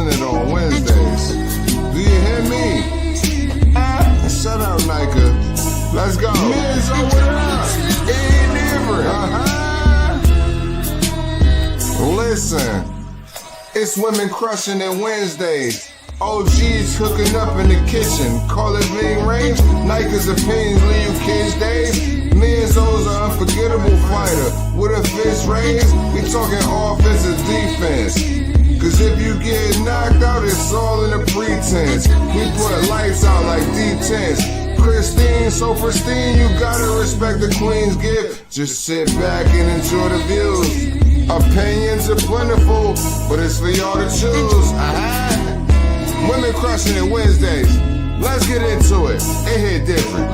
killing it on Wednesdays. Do you hear me? Shut up, Nika. Let's go. Men's over up. Ain't different. Listen, it's women crushing it Wednesdays. OGs hooking up in the kitchen. Call it being range. Nike's opinions leave you kids days. Men's O's are unforgettable fighter. With a fist raised, we talking offensive defense. Cause if you get knocked out, it's all in the pretense. We put lights out like D10s. Christine, so pristine, you gotta respect the Queen's gift. Just sit back and enjoy the views. Opinions are plentiful, but it's for y'all to choose. Women crushing it Wednesdays. Let's get into it. It hit different.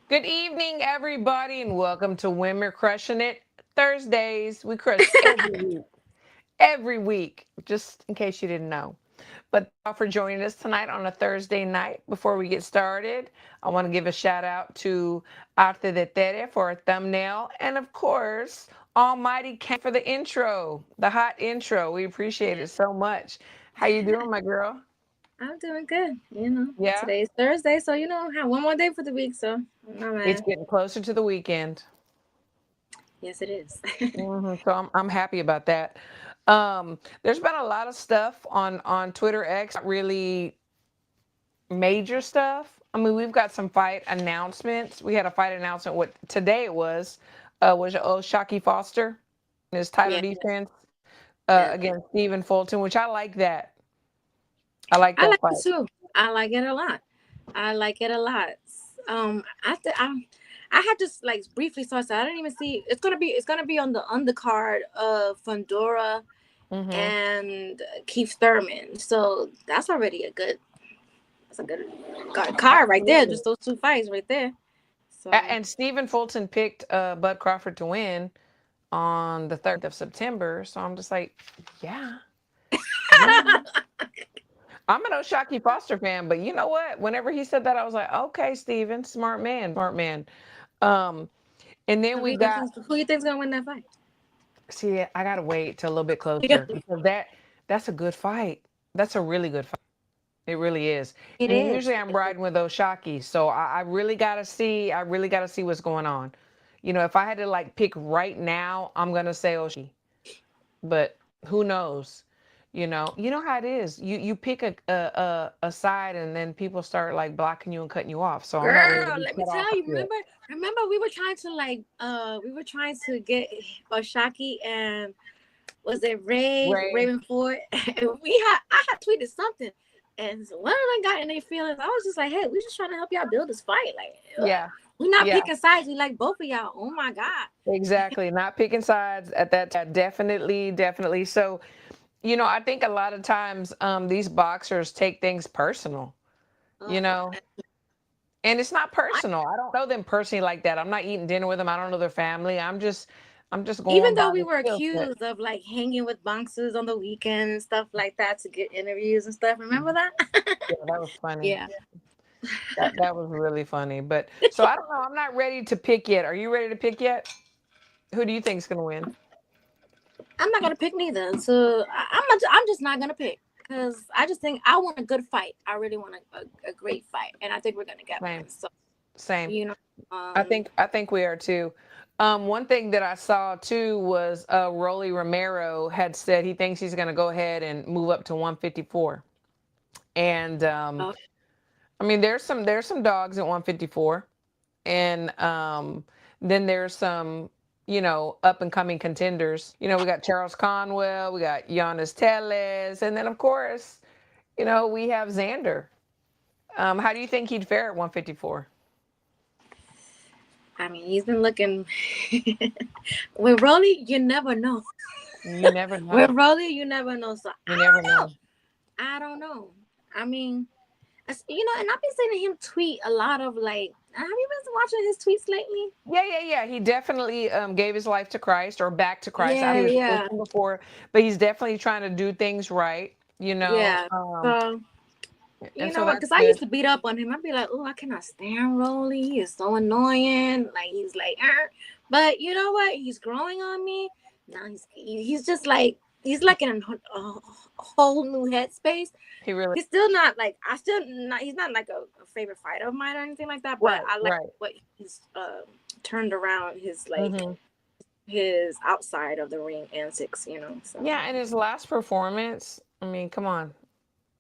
Good evening, everybody, and welcome to Women Crushing It Thursdays. We crush every week, just in case you didn't know. But thank you for joining us tonight on a Thursday night. Before we get started, I want to give a shout out to Arte de Tere for our thumbnail, and of course, Almighty Ken for the intro, the hot intro. We appreciate it so much. How you doing, my girl? I'm doing good. Yeah. Today's Thursday, so have one more day for the week. So I'm not mad. It's getting closer to the weekend. Yes, it is. So I'm happy about that. There's been a lot of stuff on Twitter X, not really major stuff. I mean, we've got some fight announcements. We had a fight announcement. Today it was Shaki Foster in his title defense against Stephen Fulton, which I like that. I like that fight it too. I like it a lot. I had just like briefly saw it. I didn't even see it's gonna be on the undercard of Fundora and Keith Thurman. So that's already a good card right there. Just those two fights right there. So and Stephen Fulton picked Bud Crawford to win on the 3rd of September. So I'm just like, yeah. I'm an Oshaki Foster fan, but you know what? Whenever he said that, I was like, okay, Steven, smart man. And then who we got. Who you think's gonna win that fight? See, I gotta wait till a little bit closer because that's a good fight. That's a really good fight. It really is. It and is. Usually I'm riding with Oshaki, so I really gotta see. I really gotta see what's going on. You know, if I had to like pick right now, I'm gonna say Oshaki, but who knows? You know how it is. You pick a side and then people start like blocking you and cutting you off. So girl, let me tell you. Remember, we were trying to get Oshaki and was it Raven Ford? And I had tweeted something, and one of them got in their feelings. I was just like, hey, we just trying to help y'all build this fight. Like, yeah. We're not picking sides. We like both of y'all. Oh my God. Exactly. Not picking sides at that time. Definitely. So. I think a lot of times these boxers take things personal, and it's not personal. I don't know them personally like that. I'm not eating dinner with them. I don't know their family. I'm just going. Even though we were accused of like hanging with boxers on the weekend and stuff like that to get interviews and stuff. Remember that? Yeah, that was funny. Yeah. That was really funny. But so I don't know. I'm not ready to pick yet. Are you ready to pick yet? Who do you think is going to win? I'm not gonna pick neither. So I'm just not gonna pick because I just think I want a good fight. I really want a great fight, and I think we're gonna get one. So same. I think we are too. One thing that I saw too was Rolly Romero had said he thinks he's gonna go ahead and move up to 154, and I mean there's some dogs at 154, and then there's some. Up and coming contenders. We got Charles Conwell, we got Giannis Tellez, and then of course, we have Xander. How do you think he'd fare at 154? I mean, he's been looking. With Rolly, you never know. You never know. With Rolly, you never know. So you never know. I don't know. I mean, and I've been seeing him tweet a lot of like. Have you been watching his tweets lately? Yeah. He definitely gave his life to Christ or back to Christ. Yeah. Before, but he's definitely trying to do things right. you know. Yeah. So you And know so what? that's Because I good. used to beat up on him. I'd be like, "Oh, I cannot stand Rolly. He is so annoying. Like he's like, "Arr." But you know what? He's growing on me. Now he's just like he's like in a whole new headspace. He really, He's still not like I still not. He's not like a favorite fighter of mine or anything like that. But right, I like right. what he's turned around his like Hmm. his outside of the ring antics. You know. So Yeah, and his last performance, I mean, come on.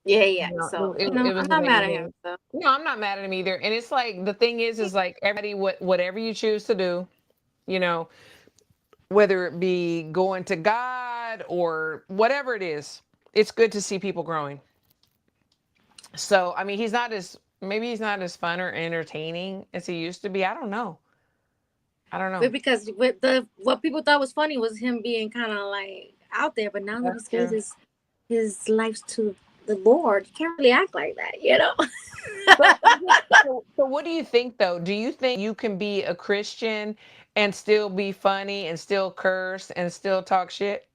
yeah, yeah. You know, So it, you it, know, it I'm was not mad at him. amazing. So No, I'm not mad at him either. And it's like the thing is like everybody, whatever you choose to do, you know, whether it be going to God or whatever it is, it's good to see people growing. So, I mean, maybe he's not as fun or entertaining as he used to be. I don't know. I don't know. but because with the what people thought was funny was him being kind of like out there, but now that That's he's gave true. his life to the Lord, you can't really act like that, you know. So what do you think though? Do you think you can be a Christian and still be funny and still curse and still talk shit?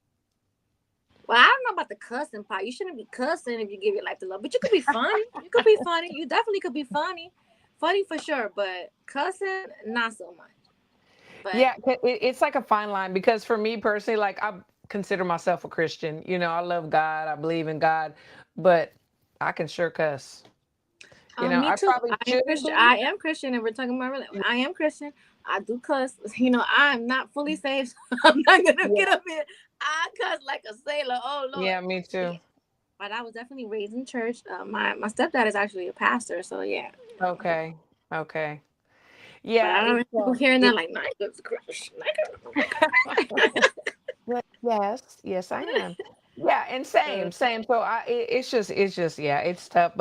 Well, I don't know about the cussing part. You shouldn't be cussing if you give your life to love, but you could be funny. You could be funny. You definitely could be funny, funny for sure. But cussing, not so much. But Yeah, it's like a fine line because for me personally, like I consider myself a Christian. You know, I love God, I believe in God, but I can sure cuss. You know, me I too. probably I am shouldn't Christian. be. I am Christian, and we're talking about I am Christian. I do cuss. You know, I am not fully saved. So I'm not gonna Yeah, get up here. I cuss like a sailor. Oh Lord. yeah, me But yeah, too. but I was definitely raised in church. My stepdad is actually a pastor, so yeah. Okay, okay. But Yeah, I don't know people hearing that it like, "Niggas Christian, yes, yes, I am. Yeah, and same, niggas." same. So it's just, yeah, it's tough,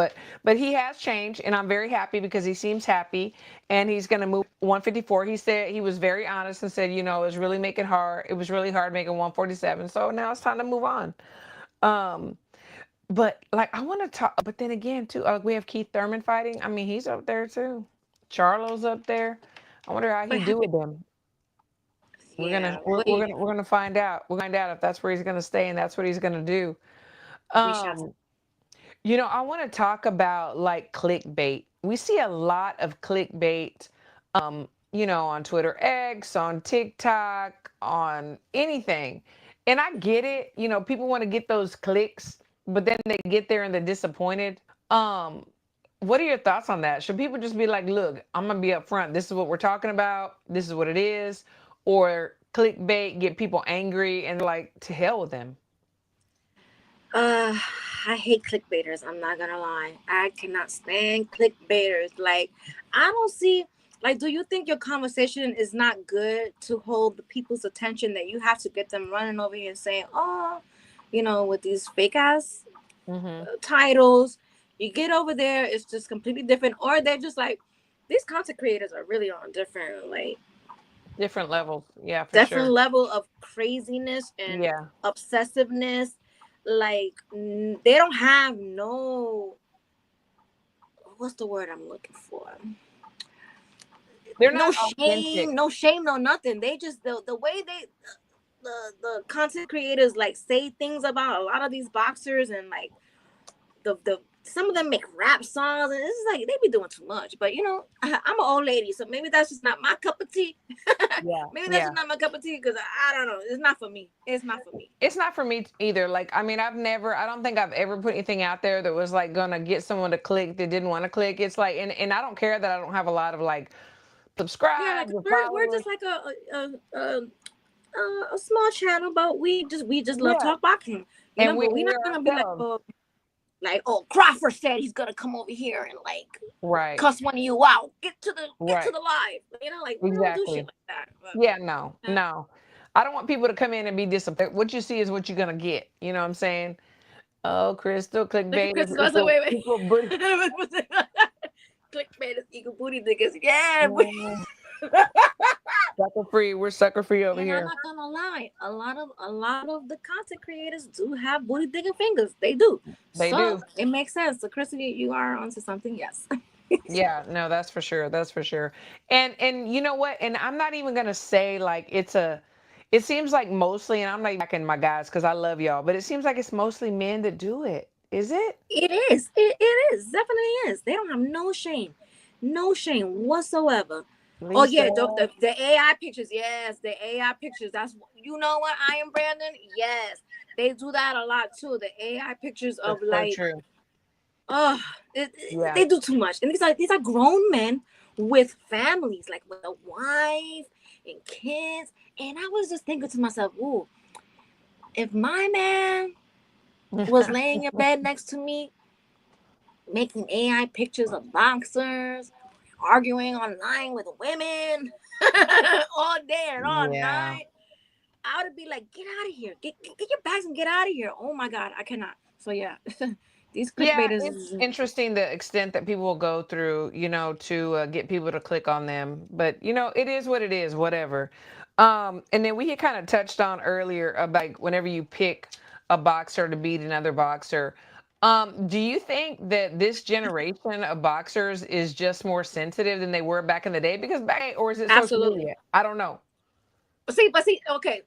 but he has changed, and I'm very happy because he seems happy, and he's gonna move 154. He said he was very honest and said, you know, it was really making hard. It was really hard making 147. So now it's time to move on. Um, but like I want to talk, but then again, too, we have Keith Thurman fighting. I mean, he's up there too. Charlo's up there. I wonder how he But do have you, with them. We're gonna yeah, we're, what do we're you gonna we're gonna find out. We're gonna find out if that's where he's gonna stay and that's what he's gonna do. we shall see. Um, you know, I want to talk about like clickbait. We see a lot of clickbait, you know, on Twitter X, on TikTok, on anything. And I get it, you know, people want to get those clicks, but then they get there and they're disappointed. Um, what are your thoughts on that? Should people just be like, look, I'm gonna be upfront. This is what we're talking about. This is what it is. Or clickbait, get people angry and like to hell with them. Uh, I hate clickbaiters. I'm not gonna lie. I cannot stand clickbaiters. Like, I don't see. Like, do you think your conversation is not good to hold the people's attention that you have to get them running over here and saying, "Oh, you know," with these fake ass Hmm. titles? You get over there, it's just completely different, or they're just like, these content creators are really on different like Different levels. Yeah, for different sure. level of craziness and Yeah. obsessiveness. Like they don't have no what's the word I'm looking for? They're No not authentic. shame, no shame, no nothing. They just the way they the content creators like say things about a lot of these boxers and like the some of them make rap songs and it's like they be doing too much. But you know, I'm an old lady, so maybe that's just not my cup of tea. Yeah. Maybe that's Yeah. just not my cup of tea because I don't know. It's not for me. It's not for me. It's not for me either. Like, I mean, I don't think I've ever put anything out there that was like gonna get someone to click that didn't want to click. It's like, and I don't care that I don't have a lot of like Yeah, like subscribes or we're followers. just like a small channel, but we just love Yeah. talk boxing, you And know. But we're not we're gonna be ourselves. like oh Crawford said he's gonna come over here and like Right. cuss one of you out. Get to Right. the live, you know. Like we don't do shit Exactly. like that. But, Yeah, no, uh, no. I don't want people to come in and be disappointed. What you see is what you're gonna get. You know what I'm saying? Oh, Crystal, look at clickbait is Chris. Also, wait. equal booty. Clickbait is equal booty niggas. Yeah, Yeah. Sucker free. We're sucker free over and I'm here. not gonna lie, a lot of the content creators do have booty digging fingers. They do. They So do. it makes sense. So Chris, you are onto something. Yes. Yeah, no, that's for sure. That's for sure. And you know what? And I'm not even gonna say like it seems like mostly, and I'm not even backing my guys because I love y'all, but it seems like it's mostly men that do it. Is it? It is. It is. Definitely is. They don't have no shame. No shame whatsoever. Oh Lisa. yeah, the AI pictures. Yes, the AI pictures. That's, you know what, I am Brandon. Yes, they do that a lot too. The AI pictures of That's so like, true. oh, Yeah. they do too much. And these are grown men with families, like with a wife and kids. And I was just thinking to myself, ooh, if my man was laying in bed next to me, making AI pictures of boxers, arguing online with women all day and all Yeah. night, I would be like, get out of here. Get your bags and get out of here. Oh my God, I cannot. So yeah, these Yeah, clickbaiters it's is interesting the extent that people will go through, to get people to click on them. But it is what it is, whatever. And then we had kind of touched on earlier about like, whenever you pick a boxer to beat another boxer. Do you think that this generation of boxers is just more sensitive than they were back in the day? Because or is it social absolutely. media? I don't know. But see, okay,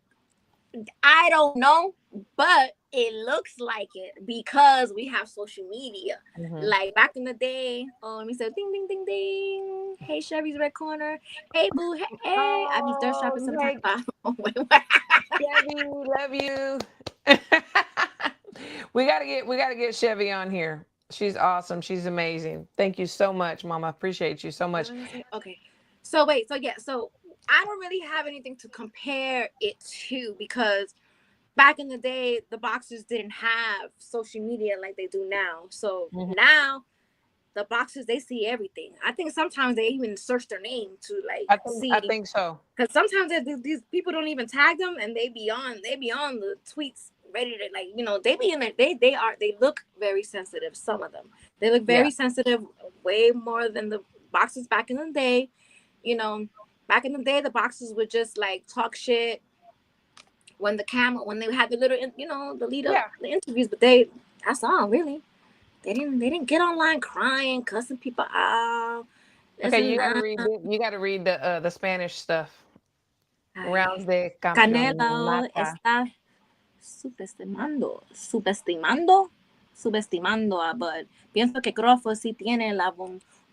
I don't know, but it looks like it because we have social media. Hmm. Like back in the day, let me say ding ding ding ding. Hey Chevy's Red Corner. Hey boo. Hey, hey. I be thirst shopping Oh, sometimes. hey, Wait, what? Chevy, love you. we gotta get Chevy on here. She's awesome. She's amazing. Thank you so much, Mama. Appreciate you so What much. was I say? Okay. So wait, so yeah, so I don't really have anything to compare it to because back in the day the boxers didn't have social media like they do now. So Mhm. now the boxers, they see everything. I think sometimes they even search their name to like I think I see, think so. because sometimes these people don't even tag them and they be on the tweets ready to, like, they be in there, they look very sensitive. Some of them, they look Yeah. very sensitive, way more than the boxers back in the day. you know Back in the day the boxers would just like talk shit when they had the little the lead up Yeah. the interviews, but that's all really. They didn't get online crying, cussing people out, this Okay, and you gotta that. read the Spanish stuff. Ay, Rounds de Canelo campeonata. está subestimando a Bud. Pienso que Crawford sí tiene la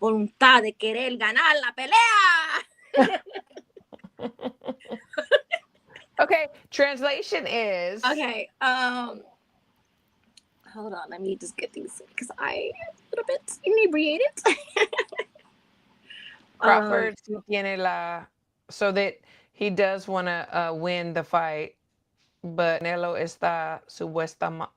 voluntad de querer ganar la pelea. Okay, translation is Okay, hold on, let me just get these because I am a little bit inebriated. um, Crawford sí tiene la, so that he does want to win the fight, but Canelo está supuestamando.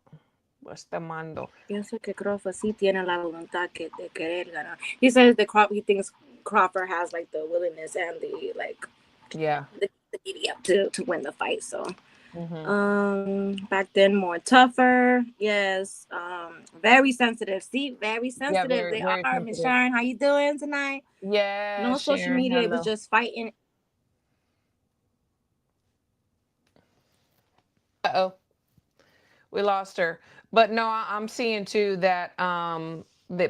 Pienso que Crawford sí tiene la voluntad de querer ganar. He says he thinks Crawford has like the willingness and the like Yeah. the giddy up to win the fight. So Hmm. back then more tougher. Yes. Very sensitive. See, very Yeah, sensitive very, they very are. Miss sensitive. Sharon, how you doing tonight? Yeah, No social Sharon, media. It was hello. just fighting. Uh-oh, we lost her. But no, I'm seeing too that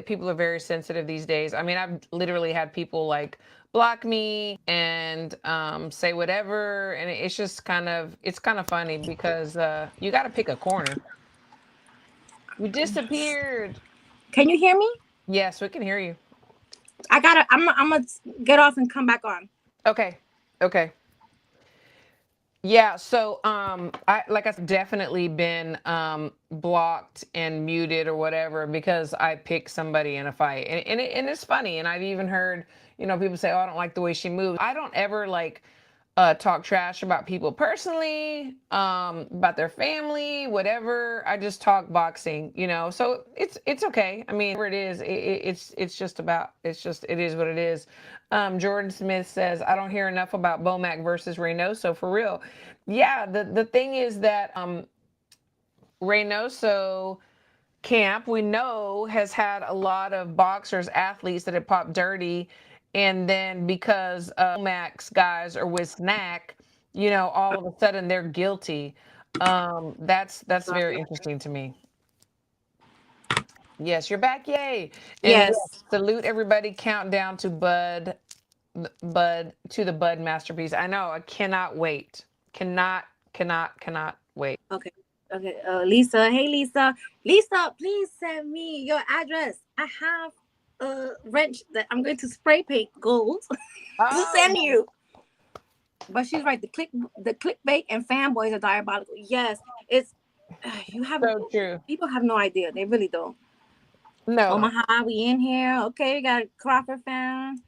people are very sensitive these days. I mean, I've literally had people like block me and say whatever, and it's kind of funny because you got to pick a corner. You disappeared. Can you hear me? Yes, we can hear you. I'm gonna get off and come back on. Okay. Okay. Yeah, so I've definitely been blocked and muted or whatever because I picked somebody in a fight. And it's funny, and I've even heard, people say, "Oh, I don't like the way she moves." I don't ever like talk trash about people personally, about their family, whatever. I just talk boxing. So it's okay. I mean, whatever it is, it is what it is. Jordan Smith says, I don't hear enough about Bomac versus Reynoso for real. Yeah, the thing is that Reynoso camp, we know, has had a lot of boxers, athletes that have popped dirty. And then because Max guys are with Snack, all of a sudden they're guilty. That's very interesting to me. Yes, you're back. Yay. And yes, Yes. salute everybody. Countdown to the Bud masterpiece. I know. I cannot wait. Cannot wait. Okay. Okay, Lisa. Hey, Lisa. Lisa, please send me your address. I have a wrench that I'm going to spray paint gold to Oh, send you. But she's right. The clickbait and fanboys are diabolical. Yes, it's you have so true. people have no idea. They really don't. No. Omaha, we in here. Okay, we got a Crawford fan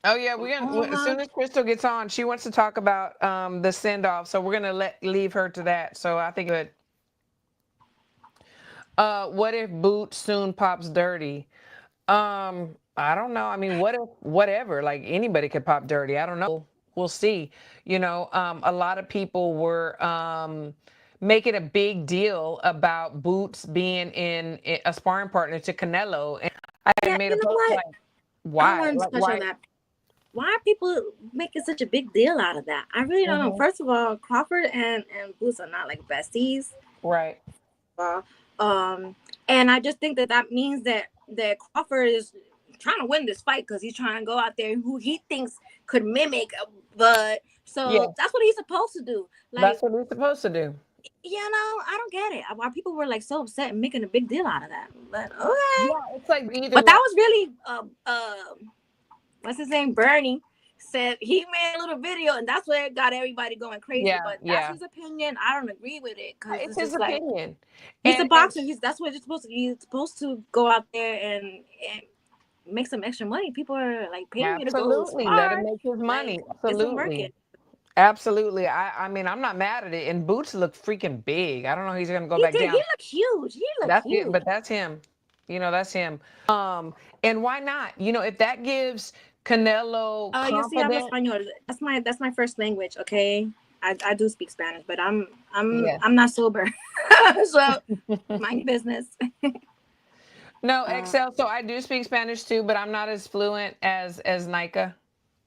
Oh yeah, from as Omaha. soon as Crystal gets on, she wants to talk about the send off. So we're gonna leave her to that. So I think good. What if Boot soon pops dirty? I don't know. I mean, what if whatever? Like anybody could pop dirty. I don't know. We'll see. A lot of people were making a big deal about Boots being in a sparring partner to Canelo, and I had Yeah, made you a know post what? like, I why? wanted to Like touch on why? that. Why are people making such a big deal out of that? I really don't know. Hmm. First of all, Crawford and Boots are not like besties. Right. Uh, and I just think that means that Crawford is trying to win this fight because he's trying to go out there who he thinks could mimic Bud. Yeah, So that's what he's supposed to do. Like, that's what we're supposed to do. I don't get it. Why people were like so upset and making a big deal out of that. But okay. Yeah, it's like either But that like, was really what's his name? Bernie said he made a little video and that's what got everybody going crazy. yeah, But that's yeah. his opinion. I don't agree with it because It's it's his just like opinion, he's a and boxer. That's what you're supposed to. You're supposed to go out there and make some extra money. People are like paying you to go absolutely let him spar. make his money. Like get some work in. Absolutely. Absolutely. I mean, I'm not mad at it. And Boots look freaking big. I don't know if he's gonna go He back did. He down. looked huge. He looked That's it, huge. but that's him. That's him. And why not? If that gives Canelo Yo sí hablo confidence, español. That's my first language. Okay, I do speak Spanish, but I'm I'm yes. I'm not sober, so mind your business. No, Uh, Excel. So I do speak Spanish too, but I'm not as fluent as Nika.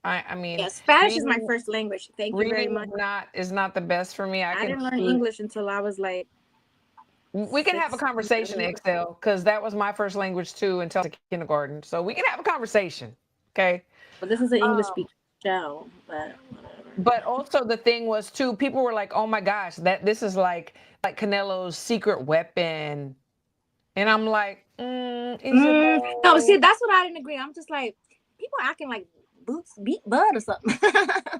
I mean, yeah, Spanish is my reading first language. Thank you very reading much. is not the best for me. I I can didn't learn speak. English until I was like We can have a 6, conversation, 7 years. Excel, because that was my first language too until kindergarten. So we can have a conversation. Okay. But this is an English Um, speaking show. But whatever. but also the thing was too, people were like, "Oh my gosh, that this is like Canelo's secret weapon," and I'm like, "Is it No, see, though?" that's what I didn't agree. I'm just like, people acting like Boots beat Bud or something.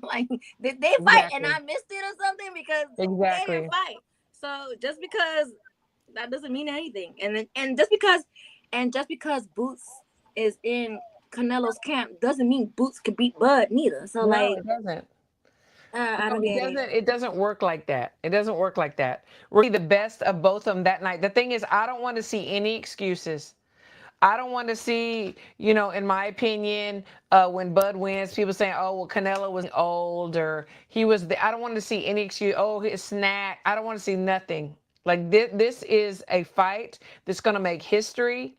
Like, did they fight and Exactly. I missed it or something? Because they didn't Exactly. fight. So just because that doesn't mean anything. And just because Boots is in Canelo's camp doesn't mean Boots could beat Bud neither. So No, like, it doesn't. I No, don't it get it. doesn't. It doesn't work like that. It doesn't work like that. We're the best of both of them that night. The thing is, I don't want to see any excuses. I don't want to see, in my opinion, when Bud wins, people saying, "Oh, well, Canelo was old or he was." I don't want to see any excuse. Oh, his snack. I don't want to see nothing. Like this is a fight that's going to make history,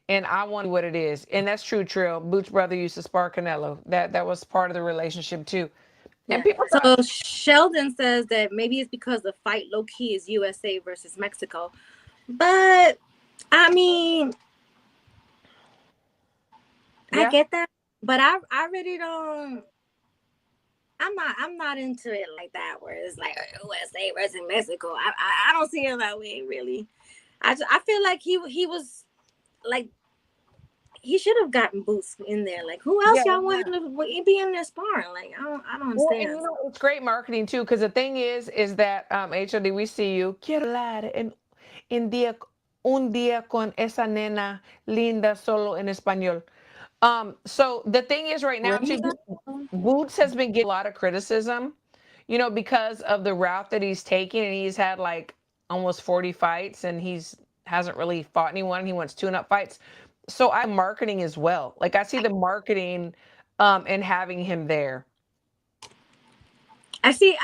and I want what it is. And that's true. Trill Boots' brother used to spar Canelo. That was part of the relationship too. And Yeah. people thought, So Sheldon says that maybe it's because the fight low key is USA versus Mexico. But I mean, I yeah, get that, but I really don't. I'm not into it like that. Where it's like USA versus Mexico. I don't see it that way really. I feel like he was like he should have gotten Boots in there. Like who else yeah, y'all yeah. want him to be in there sparring? Like I don't Well, and understand. it's great marketing too, because the thing is that HOD, we see you. Quiero hablar en día, un día con esa nena linda solo en español. So the thing is right now too, Brenda? Boots has been getting a lot of criticism, because of the route that he's taking, and he's had like almost 40 fights, and he's hasn't really fought anyone. He wants tune-up fights. So I marketing as well. Like I see the marketing, and having him there. I see.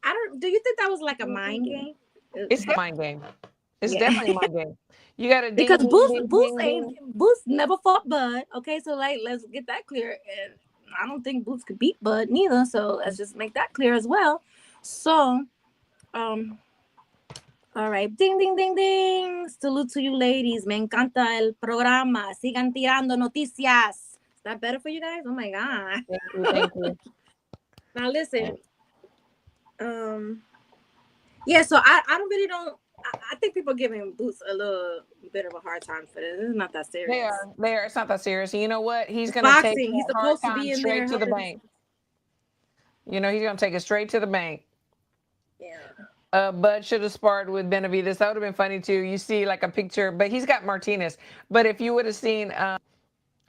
I don't. Do you think that was like a mind game? It's a mind game. It's Yeah. definitely a mind game. You got to ding, Because ding, ding, ding, ding. Boots never fought Bud. Okay, so like let's get that clear. And I don't think Boots could beat Bud neither. So let's just make that clear as well. So, um, all right, ding ding ding ding. Salute to you ladies. Me encanta el programa. Sigan tirando noticias. Is that better for you guys? Oh my god. Thank you, thank you. Now listen. Yeah, so I don't really don't I think people are giving Boots a little bit of a hard time for this. It's not that serious. They are. It's not that serious. You know what? He's It's going to take boxing. He's that hard supposed to time be in there straight to the helping. bank. You know, he's going to take it straight to the bank. Yeah. Bud should have sparred with Benavidez. That would have been funny too. You see like a picture, but he's got Martinez. But if you would have seen a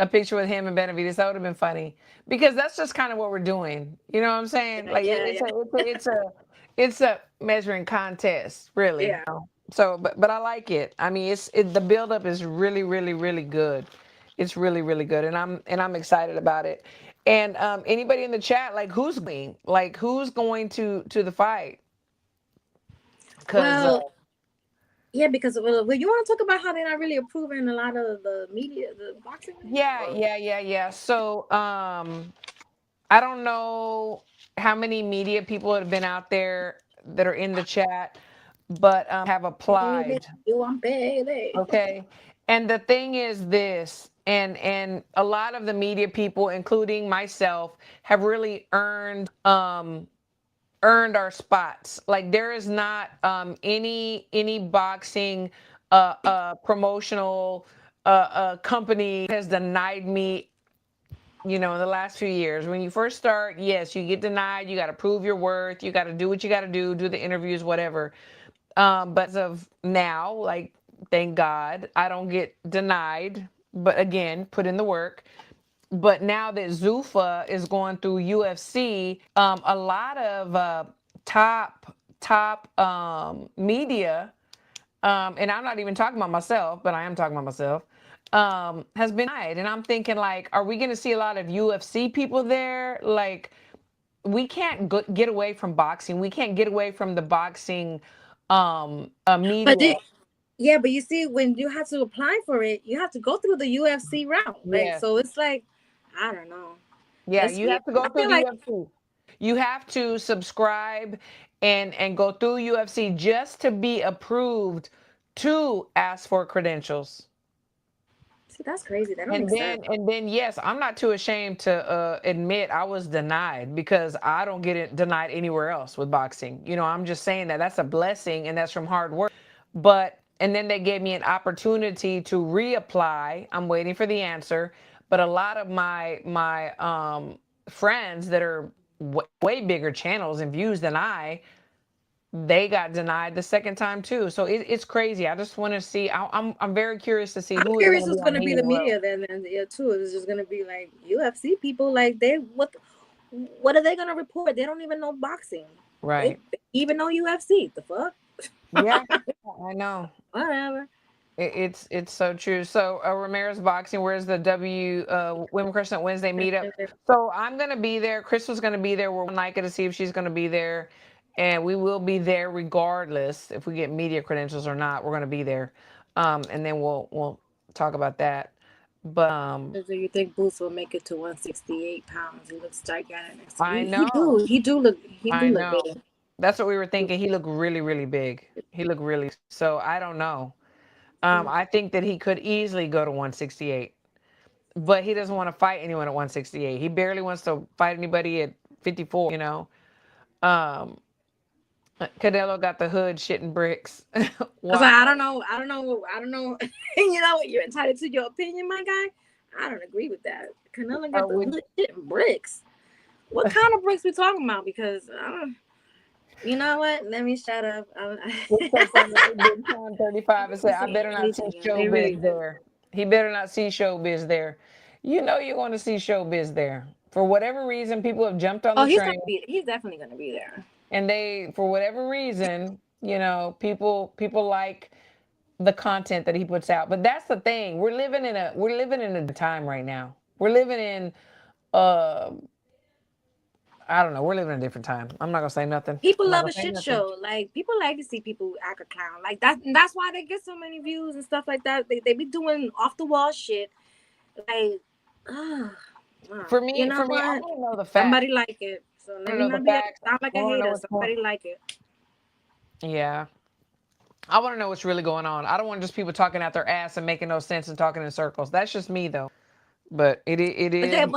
picture with him and Benavidez, that would have been funny because that's just kind of what we're doing. You know what I'm saying? Like it's a measuring contest, really. Yeah. You know? So, but I like it. I mean, the buildup is really, really, really good. It's really, really good, and I'm excited about it. And anybody in the chat, like who's going to the fight? Well, yeah, because well, you want to talk about how they're not really approving a lot of the media, the boxing. Yeah. So I don't know how many media people have been out there that are in the chat, but have applied. You want baby? Okay, and the thing is this, and a lot of the media people, including myself, have really earned our spots. Like there is not any boxing promotional company has denied me, you know, in the last few years. When you first start, yes, you get denied. You got to prove your worth. You got to do what you got to do the interviews, whatever. But as of now, like, thank God, I don't get denied. But again, put in the work. But now that Zuffa is going through UFC, a lot of top media, and I'm not even talking about myself, but I am talking about myself, has been denied. And I'm thinking, like, are we going to see a lot of UFC people there? Like, we can't get away from boxing. We can't get away from the boxing media. But you see, when you have to apply for it, you have to go through the UFC route. Like, so it's like, I don't know. Yeah, you have to go through the UFC. You have to subscribe and go through UFC just to be approved to ask for credentials. See, that's crazy. That don't make sense. And then, yes, I'm not too ashamed to admit I was denied because I don't get it denied anywhere else with boxing. You know, I'm just saying that's a blessing and that's from hard work. And then they gave me an opportunity to reapply. I'm waiting for the answer. But a lot of my friends that are way bigger channels and views than they got denied the second time too. So it's crazy. I just want to see. I'm very curious to see who's going to be the media then too. It's just going to be like UFC people. Like what are they going to report? They don't even know boxing. Right. They even know UFC. The fuck? Yeah, I know. Whatever. It's so true. So Ramirez Boxing, where's the Women Crescent Wednesday meetup? So I'm gonna be there. Crystal's gonna be there. We're Nika to see if she's gonna be there, and we will be there regardless if we get media credentials or not. We're gonna be there, and then we'll talk about that. But so you think Boots will make it to 168 pounds? He looks gigantic. I know. He do look big. That's what we were thinking. He looked really, really big. He looked really. So I don't know. I think that he could easily go to 168, but he doesn't want to fight anyone at 168. He barely wants to fight anybody at 54. You know, Canelo got the hood shitting bricks. I was like, I don't know. You know, you're entitled to your opinion, my guy. I don't agree with that. Canelo got the hood shitting bricks. What kind of bricks we talking about? Because you know what? Let me shut up. 35 and say, I better not see showbiz there. He better not see showbiz there. You know you're going to see showbiz there. For whatever reason, people have jumped on the train. He's definitely going to be there. And for whatever reason, you know, people like the content that he puts out. But that's the thing. We're living in a time right now. We're living in I don't know. We're living in a different time. I'm not gonna say nothing. People love a shit show. Like people like to see people act a clown. Like that's why they get so many views and stuff like that. They be doing off the wall shit. Like, for me, I want to know the facts. Somebody like it. So let me not be sound like a hater. Somebody like it. Yeah. I want to know what's really going on. I don't want just people talking out their ass and making no sense and talking in circles. That's just me though. But it is.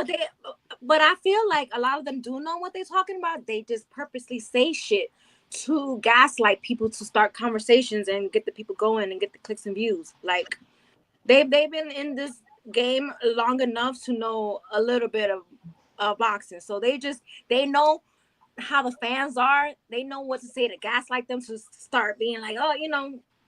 But I feel like a lot of them do know what they're talking about. They just purposely say shit to gaslight people to start conversations and get the people going and get the clicks and views. Like they've been in this game long enough to know a little bit of boxing, so they know how the fans are. They know what to say to gaslight them to start being like, oh,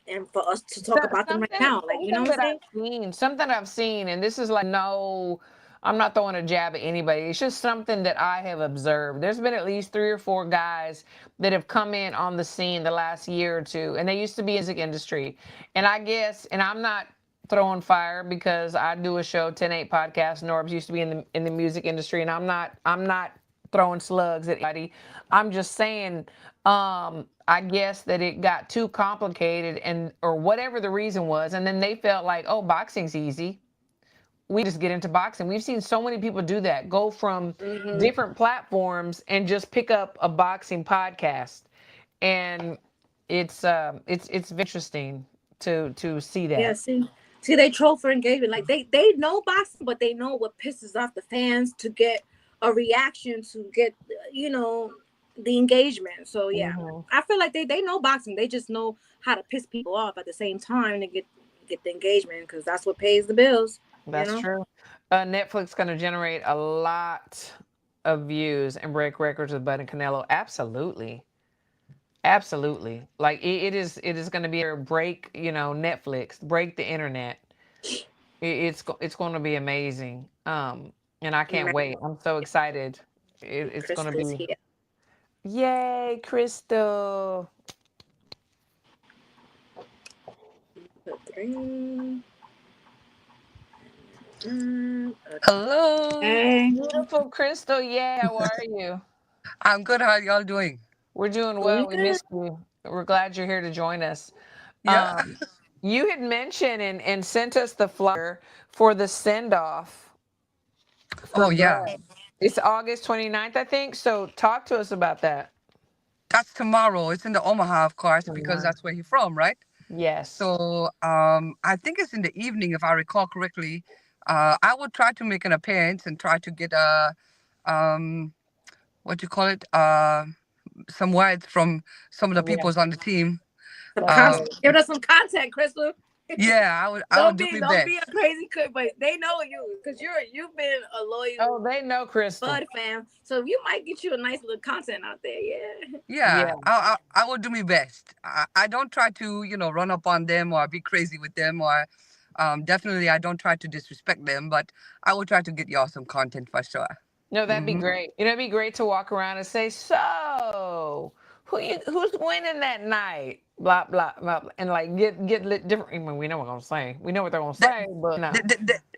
and for us to talk about them right now, like, you know what I'm saying? Something I've seen, and this is like no, I'm not throwing a jab at anybody. It's just something that I have observed. There's been at least 3 or 4 guys that have come in on the scene the last year or two, and they used to be in the music industry. And I guess, and I'm not throwing fire because I do a show, 10/8 podcast. Norbs used to be in the music industry, and I'm not throwing slugs at anybody. I'm just saying, I guess that it got too complicated and or whatever the reason was, and then they felt like, oh, boxing's easy. We just get into boxing. We've seen so many people do that, go from different platforms and just pick up a boxing podcast, and it's interesting to see that. Yeah, see, they troll for engagement. Like they know boxing, but they know what pisses off the fans to get a reaction, to get the engagement. So yeah, I feel like they know boxing. They just know how to piss people off at the same time to get the engagement, because that's what pays the bills. That's true. Netflix going to generate a lot of views and break records with Bud and Canelo. Absolutely. Absolutely. Like it is going to be a break, Netflix, break the internet. It's going to be amazing. And I can't wait. I'm so excited. It's going to be. Here. Yay, Crystal. Hello. Hey. Beautiful Crystal. Yeah, how are you? I'm good. How are y'all doing? We're doing well. We missed you. We're glad you're here to join us. Yeah. You had mentioned and sent us the flyer for the send-off. Oh, yeah. It's August 29th, I think. So talk to us about that. That's tomorrow. It's in the Omaha, of course, because that's where you're from, right? Yes. So I think it's in the evening, if I recall correctly. I would try to make an appearance and try to get what do you call it? Some words from some of the peoples on the team. Give us some content, Crystal. Yeah, I would do my best. Don't be a crazy cook, but they know you because you've been a loyal. Oh, they know Crystal. Bud fan, so you might get you a nice little content out there. Yeah. I will do my best. I don't try to run up on them or be crazy with them, or definitely I don't try to disrespect them, but I will try to get y'all some content for sure. No, that'd be great. It'd be great to walk around and say, so who's winning that night? Blah blah blah, and like get different. I mean, we know what they're gonna say. We know what they're gonna say, but no.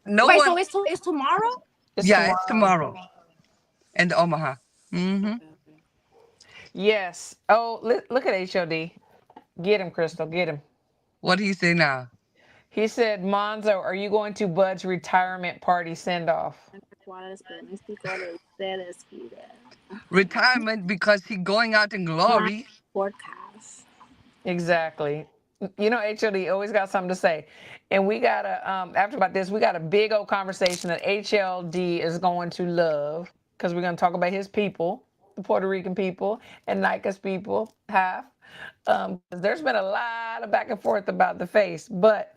No Wait, one. so it's tomorrow? It's tomorrow. In the Omaha. Yes. Oh, look at HOD. Get him, Crystal. Get him. What do you say now? He said, Monzo, are you going to Bud's retirement party send-off? Retirement because he going out in glory. Podcast. Exactly. HOD always got something to say. And we got after about this, we got a big old conversation that HLD is going to love, because we're going to talk about his people, the Puerto Rican people, and Nika's people, half. There's been a lot of back and forth about the face, but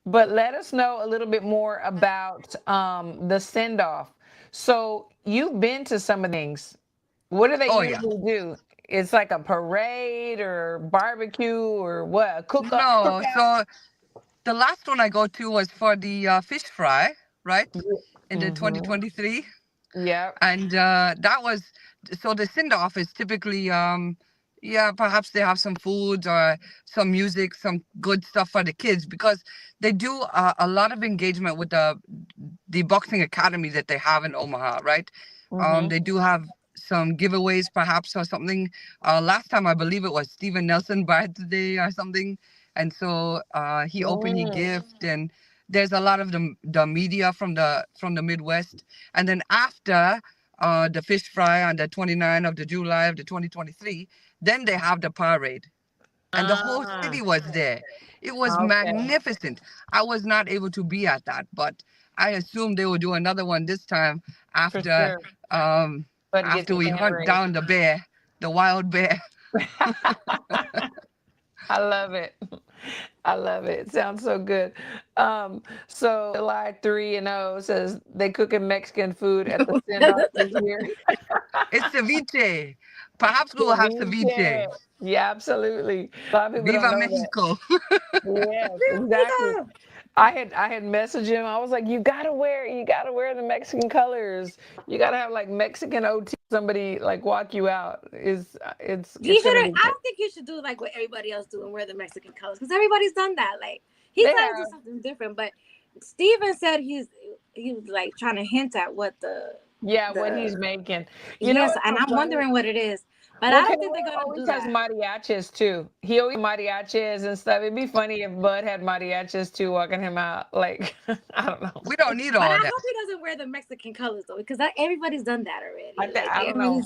let us know a little bit more about the send-off. So you've been to some of the things. What do they usually do? It's like a parade or barbecue or what? A cookout? No, so the last one I go to was for the fish fry, right? In the 2023. Yeah. And that was, so the send-off is typically, perhaps they have some food or some music, some good stuff for the kids, because they do a lot of engagement with the boxing academy that they have in Omaha, right? They do have some giveaways perhaps or something. Last time I believe it was Steven Nelson birthday or something, and so he opened his gift, and there's a lot of the media from the Midwest. And then after the fish fry on the 29th of July of the 2023, then they have the parade, and the whole city was there. It was magnificent. I was not able to be at that, but I assume they will do another one this time after after we hunt down the bear, the wild bear. I love it. I love it. It sounds so good. So July 3-0 says they cooking Mexican food at the send-off this year. It's ceviche. Perhaps we will have ceviche. Ceviche. Yeah, absolutely. A lot of people don't Viva know that. Mexico. Yes, exactly. I had messaged him. I was like, you gotta wear the Mexican colors. You gotta have like Mexican OT. Somebody like walk you out. It's gonna be I good. don't think he should do like what everybody else do and wear the Mexican colors because everybody's done that. Like he's They trying to do have. something different. But Steven said he was like trying to hint at what Yeah, what the he's making. You know yes, what's and so I'm funny? wondering what it is. But Well, I don't think they're Canelo gonna always do has that. mariachis too. He always mariachis and stuff. It'd be funny if Bud had mariachis too, walking him out. Like I don't know. We don't need But I all that. hope he doesn't wear the Mexican colors though, because everybody's done that already. Like I don't know.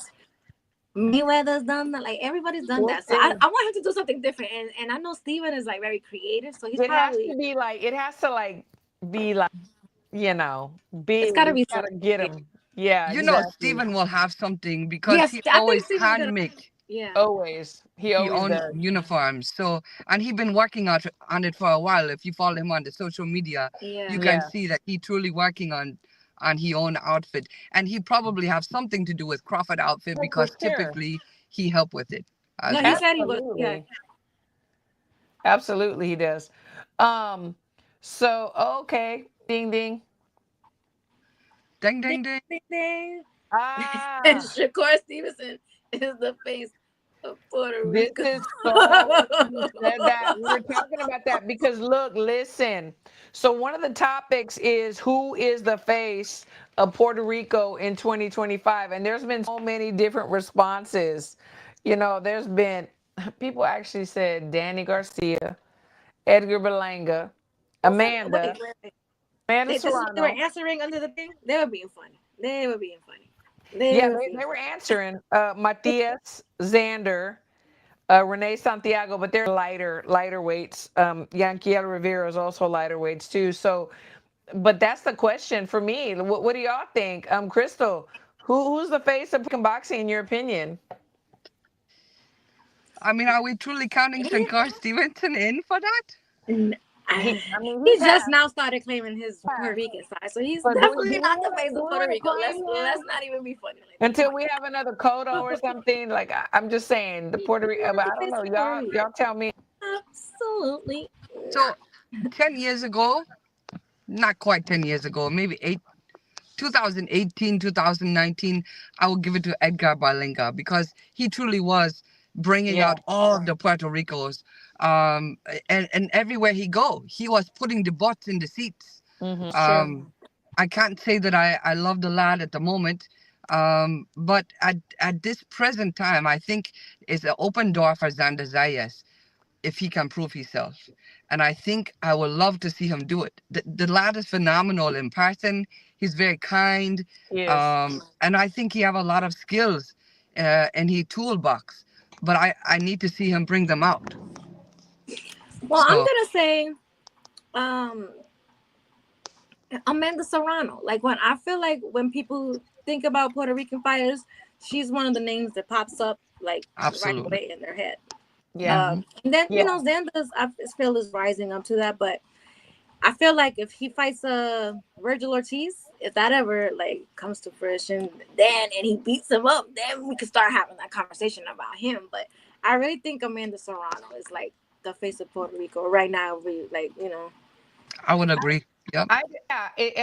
Mayweather's done that. Like everybody's done We'll that. So see. I want him to do something different. And I know Steven is like very creative, so he's It has probably to be like it has to like be like big. it's got to You be gotta something get big. him. Yeah, You know, exactly. Stephen will have something because Yes, he I think always Steven's gonna. hand make. Yeah. Always. He He always owns does. uniforms. So, and he been working on it for a while. If you follow him on the social media, Yeah. you can Yeah, see that he truly working on his own outfit. And he probably have something to do with Crawford outfit oh, for because sure. typically he helped with it No, as he well. said he was. Yeah. Absolutely. Absolutely, he does. Um. So okay, ding ding. Ding, Ding, ding, ding. ding, ding. And Ah. Shakur Stevenson is the face of Puerto This Rico. is so funny you said that. We were talking about that because look, listen. So one of the topics is who is the face of Puerto Rico in 2025, and there's been so many different responses. There's been people actually said Danny Garcia, Edgar Berlanga, Who said that? Amanda, Wait. Amanda This is what they were Serrano. answering under the thing. They were being funny. They were being funny. Yeah, They were being they were funny. answering Matias, Xander, Renee Santiago, but they're lighter weights. Yanquiel Rivera is also lighter weights too. So, but that's the question for me. What do y'all think? Crystal, who's the face of boxing in your opinion? I mean, are we truly counting Shakur Stevenson in for that? And, I mean, he he just passed. now started claiming his Puerto Rican side, so he's But definitely do not we the face of Puerto want to Rico. Let's claim him not even be funny like that. Come until on. we have another Cotto or something? Like I'm just saying, the Puerto He's Rico. not But the I don't face know. of Puerto Rico. Y'all tell me. Absolutely So, not. 10 years ago, not quite 10 years ago, maybe 2018, 2019, I will give it to Edgar Berlanga because he truly was bringing Yeah. out all the Puerto Ricos. And everywhere he go, he was putting the butts in the seats. Sure. I can't say that I love the lad at the moment, but at this present time, I think it's an open door for Xander Zayas if he can prove himself. And I think I would love to see him do it. The lad is phenomenal in person. He's very kind. Yes. And I think he have a lot of skills in his toolbox. But I need to see him bring them out. Well, I'm So gonna say, um, Amanda Serrano. Like I feel like when people think about Puerto Rican fighters, she's one of the names that pops up like right absolutely. away in their head. Yeah. And then Yeah. Xander's I feel is rising up to that, but I feel like if he fights Virgil Ortiz, if that ever like comes to fruition, then and he beats him up, then we could start having that conversation about him. But I really think Amanda Serrano is like the face of Puerto Rico right now. We I would agree. Yep.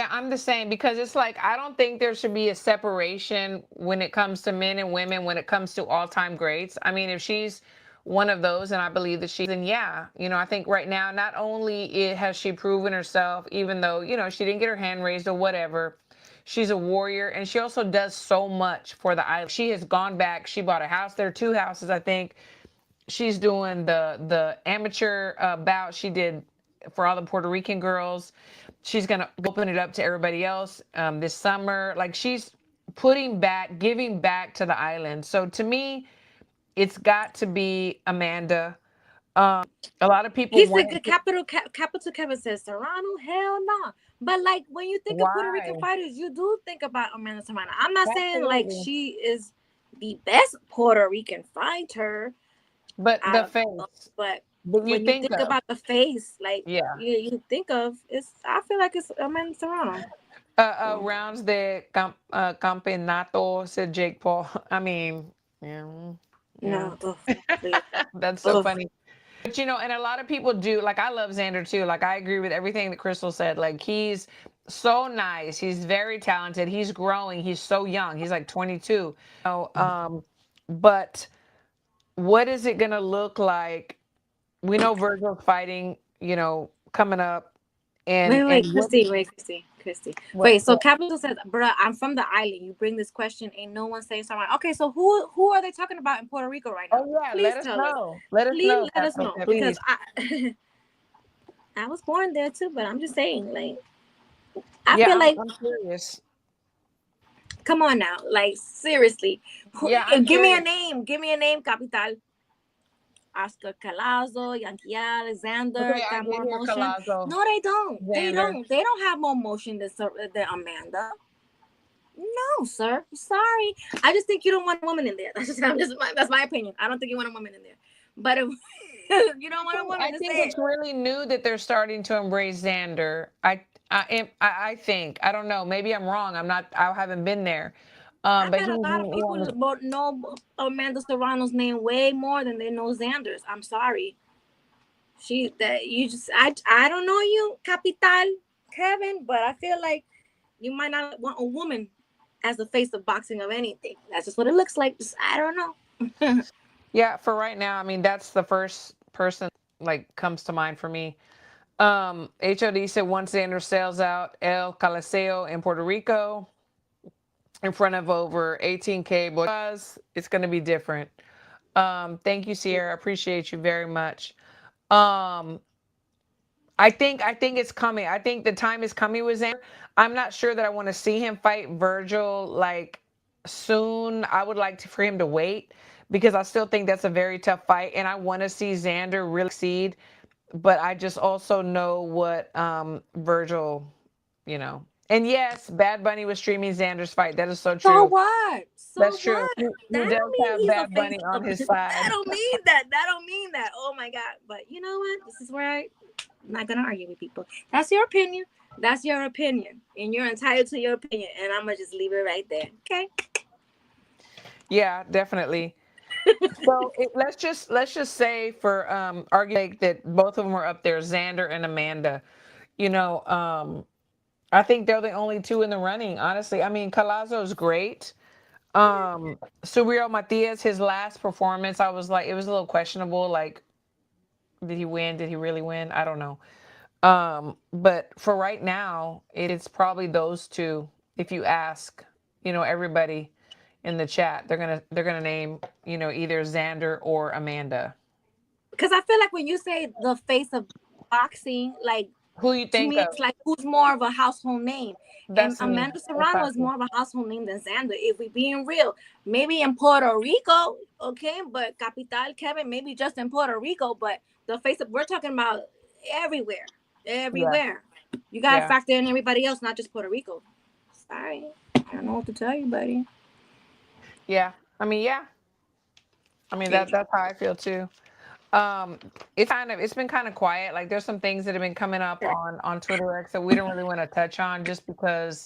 I'm the same because it's like I don't think there should be a separation when it comes to men and women when it comes to all-time greats. I mean, if she's one of those, and I believe that she's, and yeah, I think right now not only has she proven herself, even though she didn't get her hand raised or whatever, she's a warrior, and she also does so much for the island. She has gone back. She bought a house there, 2 houses, I think. She's doing the amateur bout she did for all the Puerto Rican girls. She's going to open it up to everybody else this summer. Like she's giving back to the island. So to me, it's got to be Amanda. A lot of people he's the want capital Kevin says Serrano, hell no. But like when you think of Puerto Rican why? fighters, you do think about Amanda Serrano. I'm not saying like Absolutely. she is the best Puerto Rican fighter, But I the don't know. face But that you when you think think of, about the face, like yeah. you think of, it's. I feel like it's Amanda Serrano. So, Rounds de campeonato, said Jake Paul. I mean, yeah, yeah. no, ugh, please, That's so ugh. funny. But and a lot of people do. Like, I love Xander too. Like, I agree with everything that Crystal said. Like, he's so nice. He's very talented. He's growing. He's so young. He's like 22. But what is it gonna look like? We know Virgil's fighting. Coming up, and Wait, what Christy. what Wait, so Capital says, bruh, I'm from the island. You bring this question, ain't no one saying something. Okay, so who are they talking about in Puerto Rico right now? Oh yeah, Please let us tell us. know. Let us Please know, let us Capital, know because please. I was born there too, but I'm just saying, like, I Yeah, feel like, I'm curious. come on now, like seriously, Yeah, I'm give me a curious. name, Capital. Oscar Calazo, Yankee Alexander Okay, I got did more hear motion. Colazo, No, they don't. They Xander. don't. They don't have more motion than Amanda. No, sir. Sorry. I just think you don't want a woman in there. That's my opinion. I don't think you want a woman in there. But if you don't want a woman I to think say it's it. really new that they're starting to embrace Xander. I think. I don't know. Maybe I'm wrong. I haven't been there. I But bet a lot of people know Amanda Serrano's name way more than they know Xander's. I'm sorry. I don't know you, Capital Kevin, but I feel like you might not want a woman as the face of boxing of anything. That's just what it looks like. I don't know. yeah, for right now, I mean, that's the first person like comes to mind for me. HOD said once Xander sells out El Coliseo in Puerto Rico in front of over 18K boys, it's going to be different. Thank you, Sierra. Appreciate you very much. Um, I think it's coming. I think the time is coming with Xander. I'm not sure that I want to see him fight Virgil like soon. I would like for him to wait because I still think that's a very tough fight, and I want to see Xander really succeed. But I just also know what Virgil, you know. And yes, Bad Bunny was streaming Xander's fight. That is so So true. what? That's So true. what? He That does don't mean have he's a Bad face Bunny of on his that side. don't mean that. That don't mean that. Oh my god. But you know what? This is where I'm not gonna argue with people. That's your opinion. That's your opinion. And you're entitled to your opinion. And I'm gonna just leave it right there. Okay. Yeah, definitely. So let's just say for argument's sake that both of them are up there, Xander and Amanda. You know, I think they're the only two in the running. Honestly, I mean, Colazo's great. Surreal Matias, his last performance, I was like, it was a little questionable. Like, did he win? Did he really win? I don't know. But for right now, it's probably those two. If you ask, everybody in the chat, they're gonna name, either Xander or Amanda. Because I feel like when you say the face of boxing, like Who you to think me, of? it's like who's more of a household name. And That's me. Amanda That's Serrano is Tati. more of a household name than Xander. If we being real, maybe in Puerto Rico, okay, but Capital Kevin, maybe just in Puerto Rico, but the face of we're talking about everywhere, Yeah, everywhere. You gotta yeah, factor in everybody else, not just Puerto Rico. Sorry, I don't know what to tell you, buddy. yeah. I mean, yeah. I mean Okay. that's how I feel too. Um, it's been kind of quiet. Like there's some things that have been coming up on Twitter X that we don't really want to touch on just because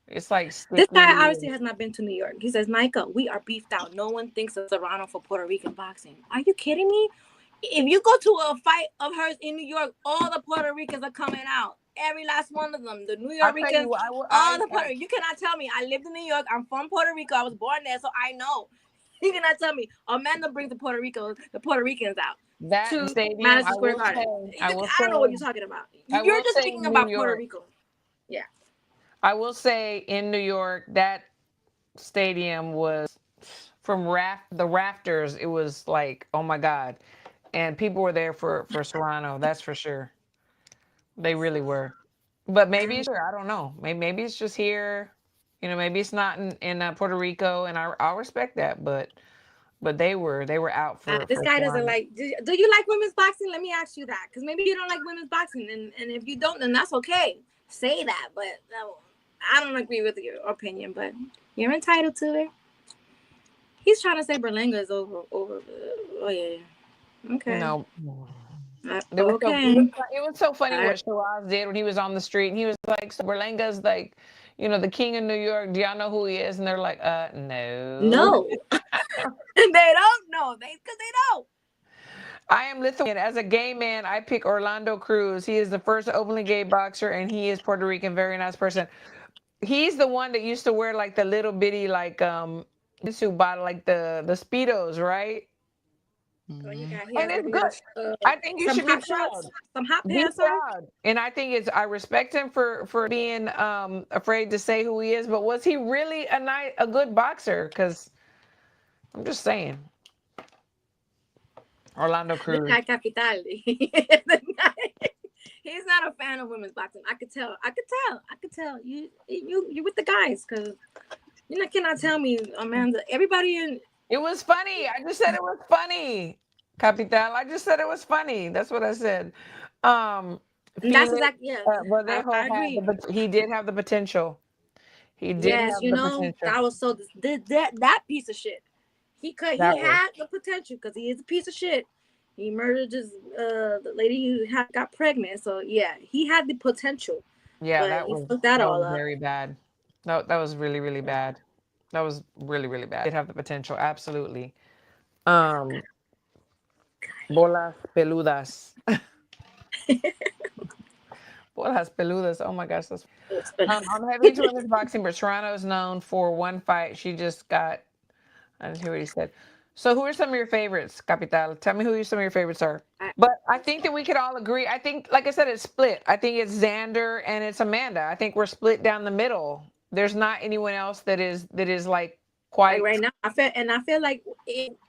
it's like This sticky. guy obviously has not been to New York. He says, Nika, we are beefed out. No one thinks of Serrano for Puerto Rican boxing. Are you kidding me? If you go to a fight of hers in New York, all the Puerto Ricans are coming out. Every last one of them. The New I'll York tell you Ricans, what, I will. all the Puerto You cannot tell me. I lived in New York. I'm from Puerto Rico. I was born there, so I know. You cannot tell me. Amanda brings the Puerto Ricans out That to stadium. Madison Square Garden. I will I don't know what you're say. talking about. I You're will just say speaking New about Puerto York. Rico. Yeah. I will say in New York that stadium was from the rafters. It was like, oh my god, and people were there for Serrano. That's for sure. They really were. But maybe it's I don't know. Maybe it's just here. Maybe it's not in Puerto Rico, and I'll respect that. But they were out This for guy doesn't Serrano. like. Do you like women's boxing? Let me ask you that, because maybe you don't like women's boxing, and if you don't, then that's okay. Say that, but no, I don't agree with your opinion, but you're entitled to it. He's trying to say Berlanga is over. Oh yeah. Okay. No. Okay. It was so funny what Shiraz did when he was on the street, and he was like, so Berlanga's like, the king of New York. Do y'all know who he is? And they're like, no. No. They don't know. Because they don't. I am Lithuanian. As a gay man, I pick Orlando Cruz. He is the first openly gay boxer, and he is Puerto Rican. Very nice person. He's the one that used to wear like the little bitty suit bottle, like the Speedos, right? Oh, he And it's good. I think you should be proud. Some hot Be pants. proud. And I think I respect him for being afraid to say who he is. But was he really a good boxer? Because I'm just saying. Orlando Cruz. The guy Capital. He's not a fan of women's boxing. I could tell. You with the guys, because you cannot tell me, Amanda. Everybody in. It was funny. I just said it was funny, Capital. I just said it was funny. That's what I said. That's exactly, yeah. I agree. He did have the potential. He did have the potential. That was so that piece of shit. He had the potential because he is a piece of shit. He murdered the lady who got pregnant. So yeah, he had the potential. Yeah, that was very bad. No, that was really, really bad. That was really, really bad. Did have the potential, absolutely. Bolas peludas. Bolas peludas. Oh my gosh, that's. On heavyweight women's boxing, but Toronto is known for one fight. She just got. I didn't hear what he said. So who are some of your favorites, Capital? Tell me who some of your favorites are. But I think that we could all agree. I think, like I said, it's split. I think it's Xander and it's Amanda. I think we're split down the middle. There's not anyone else that is like quite right now. I feel like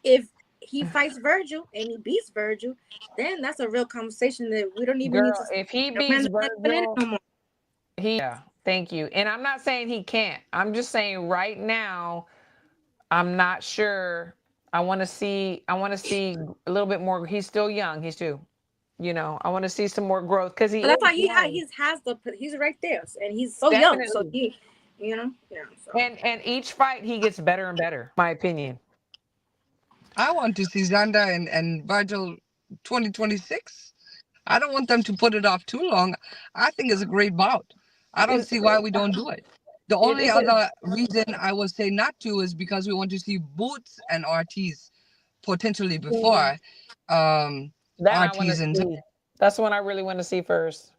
if he fights Virgil and he beats Virgil, then that's a real conversation that we don't even need to. If he beats Virgil, thank you. And I'm not saying he can't. I'm just saying right now, I'm not sure. I want to see a little bit more. He's still young. He's too, I want to see some more growth because that's why he's right there, and he's so young. So he, So. And each fight he gets better and better. My opinion. I want to see Xander and Virgil 2026. I don't want them to put it off too long. I think it's a great bout. I don't see why we don't do it. The only other reason I would say not to is because we want to see Boots and Ortiz potentially before Ortiz and. That's one I really want to see first.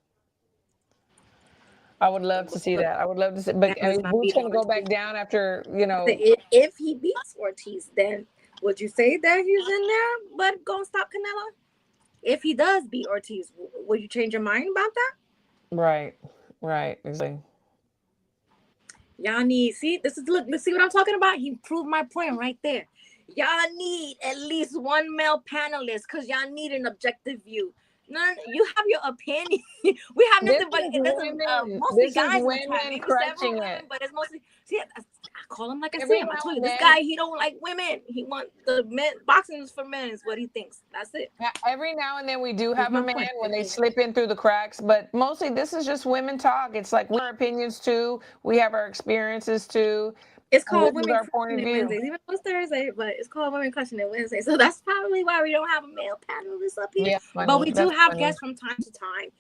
I would love to see that. I would love to see, but Boots gonna go back down after If he beats Ortiz, then would you say that he's in there, but gonna stop Canelo? If he does beat Ortiz, would you change your mind about that? Right, exactly. Y'all need let's see what I'm talking about. He proved my point right there. Y'all need at least one male panelist because y'all need an objective view. No, you have your opinion. We have nothing but mostly guys. Women crushing it, but it's mostly. See, I call him like I said. I told you, this guy, he don't like women. He wants the men. Boxing is for men. Is what he thinks. That's it. Every now and then we do have a man when they slip in through the cracks, but mostly this is just women talk. It's like we have our opinions too. We have our experiences too. It's called Women Crushing It Wednesdays, even though it's Thursday, but it's called Women Crushing It Wednesday. So that's probably why we don't have a male panelist up here. Yeah, but we do have guests from time to time.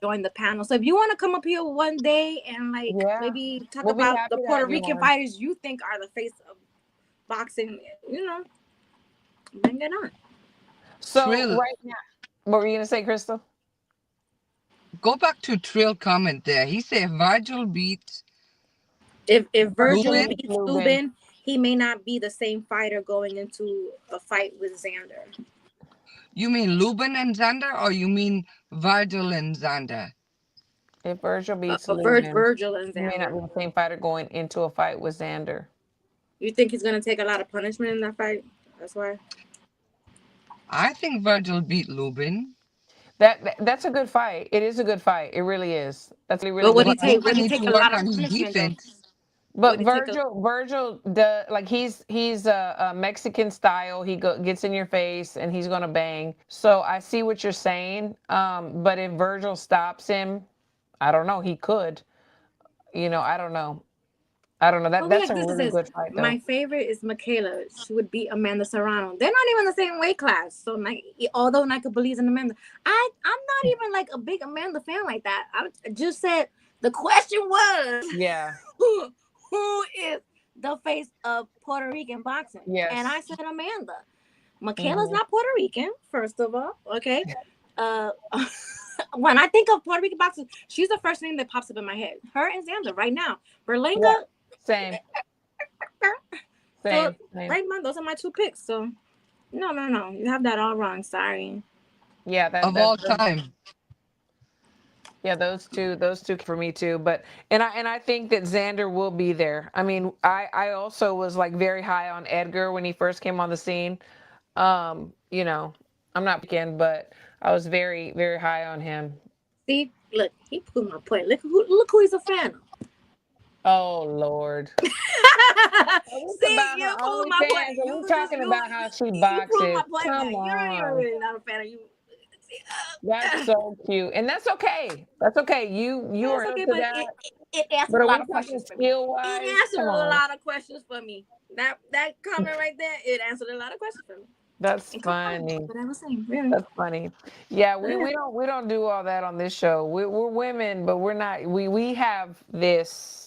Join the panel. So if you want to come up here one day and maybe talk about the Puerto Rican fighters you think are the face of boxing, bring it on. So right now, what were you gonna say, Crystal? Go back to Trill comment there. He said Virgil beats. If Virgil beats Lubin, he may not be the same fighter going into a fight with Xander. You mean Lubin and Xander, or you mean Virgil and Xander? If Virgil beats Lubin, Virgil and Xander, he may not be the same fighter going into a fight with Xander. You think he's going to take a lot of punishment in that fight? That's why. I think Virgil beat Lubin. That's a good fight. It is a good fight. It really is. That's really. But would he take a lot of punishment? But Virgil, he's a Mexican style. He gets in your face and he's gonna bang. So I see what you're saying. But if Virgil stops him, I don't know. He could. I don't know. I don't know. Well, That's like a this is really this. good fight though. My favorite is Michaela. She would beat Amanda Serrano. They're not even the same weight class. So although Nika believes in Amanda, I'm not even like a big Amanda fan like that. I just said the question was Yeah. who is the face of Puerto Rican boxing? Yes. And I said Amanda. Michaela's not Puerto Rican, first of all. Okay. When I think of Puerto Rican boxers, she's the first name that pops up in my head. Her and Xander right now. Berlinga. Yeah. Same. So Same. right now, those are my two picks. So no. You have that all wrong. Sorry. Yeah, Of all time. Yeah, those two for me too. But and I think that Xander will be there. I mean, I also was like very high on Edgar when he first came on the scene. You know, I'm not picking, but I was very, very high on him. See, look, he proved my point. Look who he's a fan of. Oh Lord. See, you proved my point. We're talking about how she you boxes. proved my point. Come You're not even on. really not a fan of you. That's so cute, and that's okay. That's okay. You are okay, into but that. it answered But a are we lot of talking questions for me. skill-wise? It answered a lot of questions for me. That comment right there, it answered a lot of questions for me. That's funny. What I was saying, really. That's funny. Yeah, we don't do all that on this show. We're women, but we're not. We have this.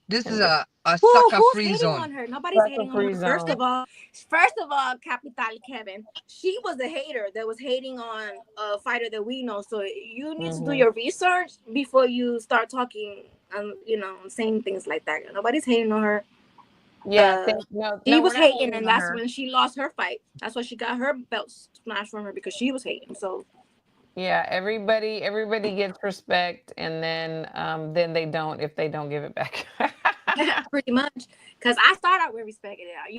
This is a who's sucker-free hating zone. on her? Nobody's hating on her. Zone. First of all, Capital Kevin, she was a hater that was hating on a fighter that we know. So you need to do your research before you start talking. Saying things like that. Nobody's hating on her. Yeah, she was hating, and that's when she lost her fight. That's why she got her belt smashed from her, because she was hating. So yeah, everybody gets respect, and then they don't if they don't give it back. pretty much, because I start out with respect, I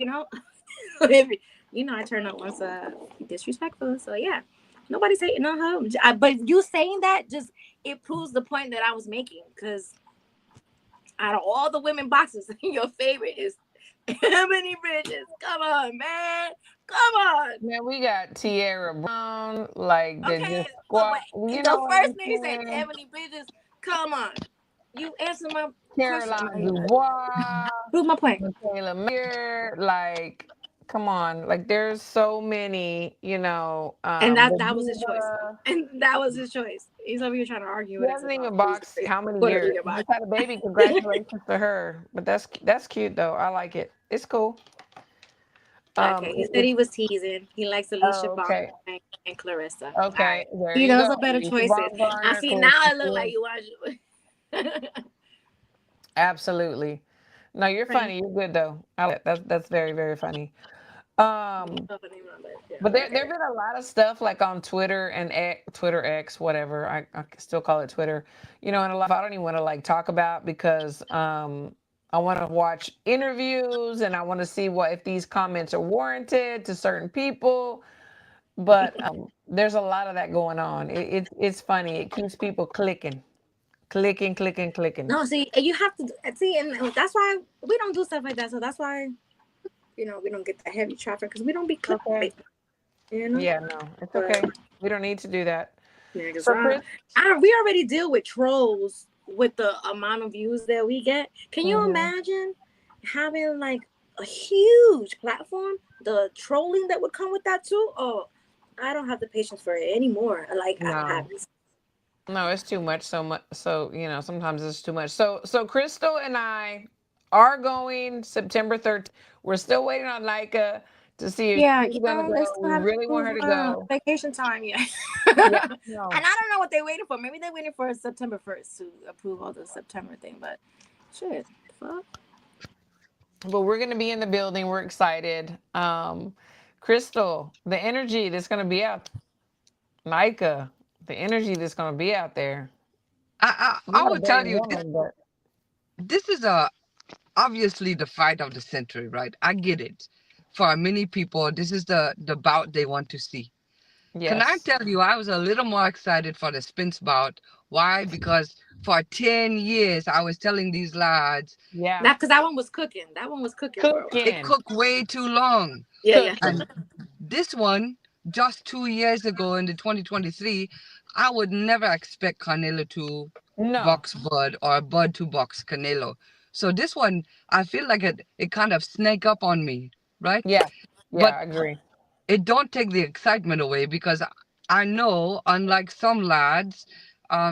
turn out once disrespectful. So yeah, nobody's hating on her. But you saying that it proves the point that I was making, because out of all the women boxers, your favorite is Ebony Bridges. Come on, man. Come on. Man, we got Tierra Brown, like the just squat. The first name said Ebony Bridges. Come on. You answer my Caroline Dubois. Prove my point. Michaela Mayer, like, come on. Like, there's so many, and that was his choice. And that was his choice. He's over here trying to argue with us. He hasn't even boxed how many years? He just had a baby. Congratulations to her. But that's cute, though. I like it. It's cool. Okay, he said he was teasing. He likes Alicia Barker and Clarissa. Okay, right. He knows a better choices. I see now. It look like you watch. Absolutely. No, you're funny. You're good though. That's very, very funny. But there've been a lot of stuff like on Twitter and Twitter X, whatever. I still call it Twitter. And a lot I don't even want to like talk about, because I want to watch interviews and I want to see if these comments are warranted to certain people. But there's a lot of that going on. It's funny. It keeps people clicking. No, see, you have to see, and that's why we don't do stuff like that. So that's why, we don't get that heavy traffic, because we don't be clicking. Okay. Yeah, no, it's okay. We don't need to do that. Yeah, so we already deal with trolls with the amount of views that we get. Can you imagine having like a huge platform? The trolling that would come with that too. Oh, I don't have the patience for it anymore. Like No, it's too much. So sometimes it's too much. So Crystal and I are going September 13th. We're still waiting on Nika to see if she's gonna go. We really want her to go. Vacation time, And I don't know what they're waiting for. Maybe they're waiting for September 1st to approve all the September thing. But shit, fuck. But we're gonna be in the building. We're excited. Crystal, the energy that's gonna be out. Nika, the energy that's going to be out there. I will tell you, this is obviously the fight of the century, right? I get it. For many people, this is the bout they want to see. Yes. Can I tell you, I was a little more excited for the Spence bout. Why? Because for 10 years, I was telling these lads. Yeah. Because that one was cooking. It cooked way too long. Yeah. And this one, just 2 years ago in the 2023, I would never expect Canelo to box Bud or Bud to box Canelo. So this one, I feel like it kind of snake up on me, right? Yeah. Yeah, But I agree. it don't take the excitement away, because I know, unlike some lads,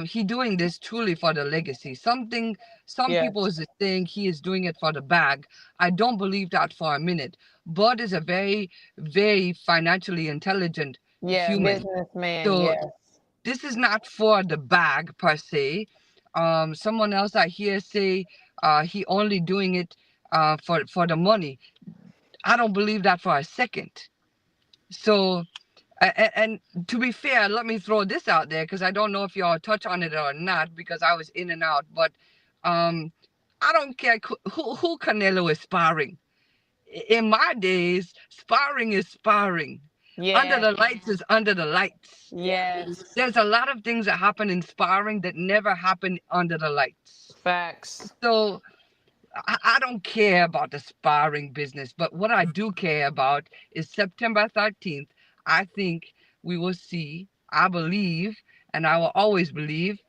he doing this truly for the legacy. Some Yeah. people is saying he is doing it for the bag. I don't believe that for a minute. Bud is a very, very financially intelligent Yeah, human. businessman. So Yes. this is not for the bag per se. Someone else I hear say he only doing it for the money. I don't believe that for a second. So, and to be fair, let me throw this out there, because I don't know if y'all touch on it or not, because I was in and out. But I don't care who Canelo is sparring. In my days, sparring is sparring. Under Yes. the lights is under the lights. Yes. There's a lot of things that happen in sparring that never happen under the lights. Facts. So I don't care about the sparring business, but what I do care about is September 13th. I think we will see, I believe, and I will always believe,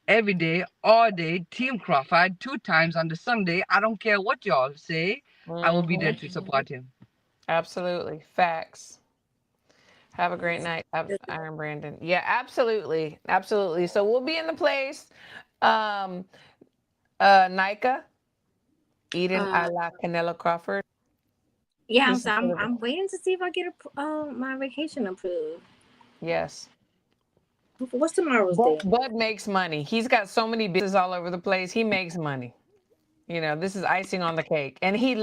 every day, all day, Team Crawford, 2 times on the Sunday. I don't care what y'all say. I will be there to support him. Absolutely. Facts. Have a great night, Iron Brandon. Yeah, absolutely. Absolutely. So we'll be in the place. Um, Nika, Eden a la Canelo Crawford. Yeah, This is for the, I'm waiting to see if I get my vacation approved. yes. What's tomorrow's day? Bud makes money. He's got so many businesses all over the place. He makes money. You know, this is icing on the cake. And he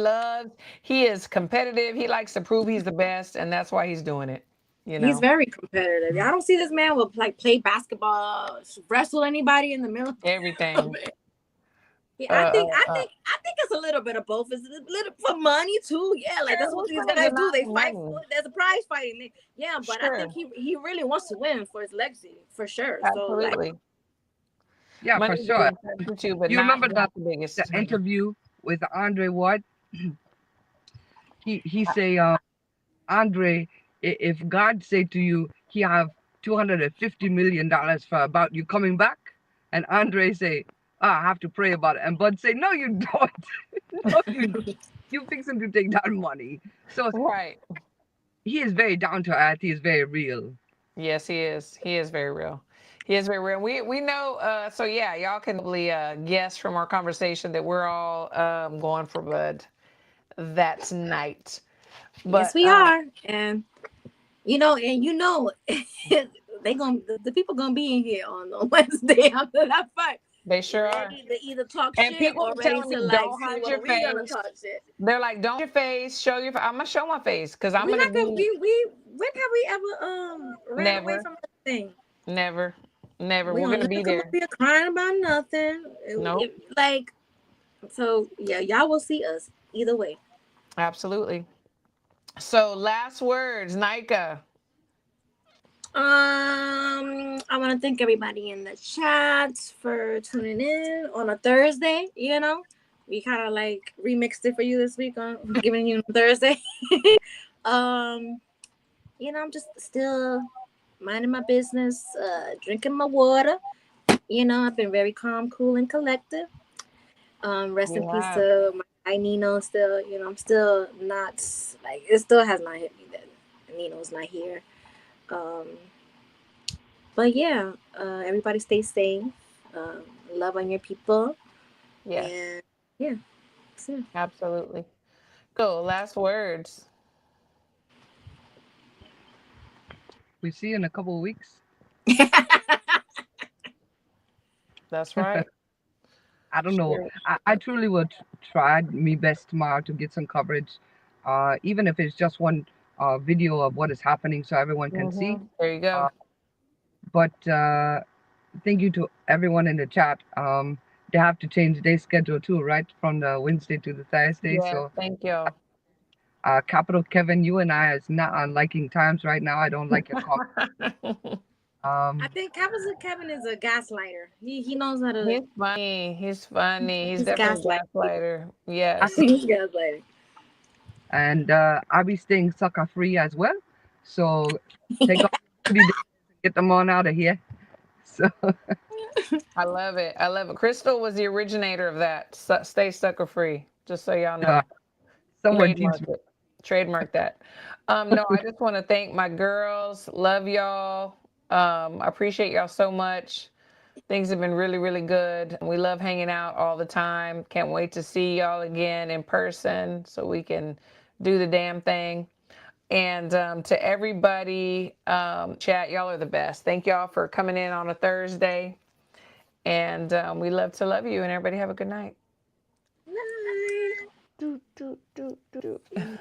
is competitive. He likes to prove he's the best, and that's why he's doing it. You know, He's very competitive. I don't see this man will like play basketball, wrestle anybody in the middle. everything. Yeah, I think it's a little bit of both. It's a little for money too. Yeah, like that's what these guys do. They fight. There's a prize fighting. Yeah, but I think he really wants to win for his legacy for sure. Absolutely. So like, Yeah, for sure. Too, but you not, remember not the biggest. the interview with Andre Ward? He say, Andre, if God say to you, he have $250 million for about you coming back, and Andre say, I have to pray about it, and Bud say, no, you don't. No, you don't. You fixing to take that money. So right. He is very down to earth. He is very real. Yes, he is. He is very real. He is very real. We know. So yeah, y'all can probably guess from our conversation that we're all going for Bud that night. But, yes, we are, and you know, they gonna the people gonna be in here on Wednesday after that fight. They sure are. They either talk and shit people or are ready telling me, to like don't see hide what your we face. gonna talk shit. They're like, don't your face, show your. I'm gonna show my face because I'm We're gonna not gonna be. when have we ever ran away from anything? Never. We're gonna be come there. up here crying about nothing. Nope. Like, so yeah, y'all will see us either way. Absolutely. So last words, Nika. I want to thank everybody in the chat for tuning in on a Thursday. You know, we kind of like remixed it for you this week on giving you Thursday. You know, I'm just still minding my business, drinking my water. You know, I've been very calm, cool, and collective. Rest in peace to my guy Nino. Still, you know, I'm still not like it. Still has not hit me that Nino's not here. But yeah, everybody stay safe. Love on your people. Yes. And yeah. So. Absolutely. Go. Last words. We see you in a couple of weeks. That's right. I don't know. I truly will try my best tomorrow to get some coverage, even if it's just one video of what is happening so everyone can see. There you go. But thank you to everyone in the chat. They have to change their schedule too, right? From the Wednesday to the Thursday. Yeah, so thank you. Capital Kevin, you and I is not on liking times right now. I don't like your comment. I think Kevin is a gaslighter. He knows how to. He's funny. He's definitely a gaslighter. Yes. He's gaslighting. And I'll be staying sucker free as well. So take off 30 days and get them on out of here. So I love it. I love it. Crystal was the originator of that. Stay sucker free. Just so y'all know. Someone teach Trademark it. Trademark that. No, I just want to thank my girls. Love y'all. I appreciate y'all so much. Things have been really, really good. We love hanging out all the time. Can't wait to see y'all again in person so we can do the damn thing. And to everybody, chat, y'all are the best. Thank y'all for coming in on a Thursday. And we love to love you. And everybody have a good night. Night. Do, do, do, do, do.